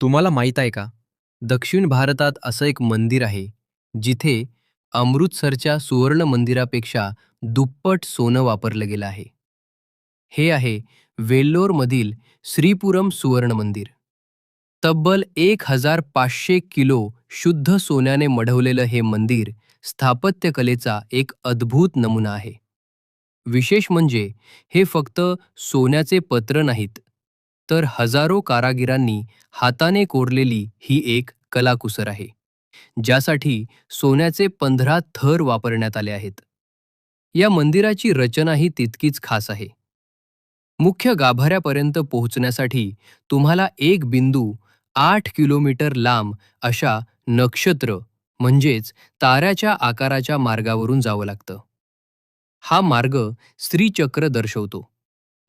तुम्हाला माहीत आहे का? दक्षिण भारतात असं एक मंदिर आहे, जिथे अमृतसरच्या सुवर्ण मंदिरापेक्षा दुप्पट सोनं वापरलं गेलं आहे. हे आहे वेल्लोरमधील श्रीपुरम सुवर्ण मंदिर. तब्बल 1500 किलो शुद्ध सोन्याने मढवलेलं हे मंदिर स्थापत्यकलेचा एक अद्भुत नमुना आहे. विशेष म्हणजे हे फक्त सोन्याचे पत्र नाहीत, तर हजारो कारागिरांनी हाताने कोरलेली ही एक कलाकुसर आहे, ज्यासाठी सोन्याचे 15 थर वापरण्यात आले आहेत. या मंदिराची रचनाही तितकीच खास आहे. मुख्य गाभाऱ्यापर्यंत पोहोचण्यासाठी तुम्हाला एक बिंदू 8 किलोमीटर लांब अशा नक्षत्र म्हणजेच ताऱ्याच्या आकाराच्या मार्गावरून जावं लागतं. हा मार्ग श्रीचक्र दर्शवतो,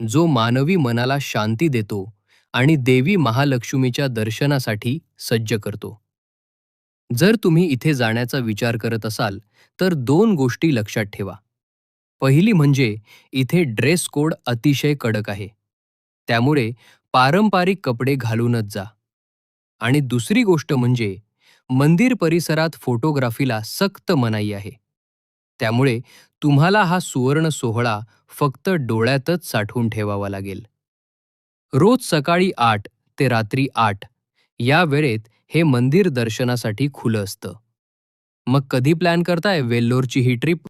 जो मानवी मनाला शांती देतो आणि देवी महालक्ष्मीच्या दर्शनासाठी सज्ज करतो. जर तुम्ही इथे जाण्याचा विचार करत असाल, तर 2 गोष्टी लक्षात ठेवा. पहिली म्हणजे इथे ड्रेस कोड अतिशय कडक आहे. त्यामुळे पारंपरिक कपडे घालूनच जा. आणि दुसरी गोष्ट म्हणजे मंदिर परिसरात फोटोग्राफीला सक्त मनाई आहे. त्यामुळे तुम्हाला हा सुवर्ण सोहळा फक्त डोळ्यातच साठवून ठेवावा लागेल. रोज सकाळी 8 ते रात्री 8 या वेळेत हे मंदिर दर्शनासाठी खुलं असतं. मग कधी प्लॅन करताय वेल्लोरची ही ट्रिप?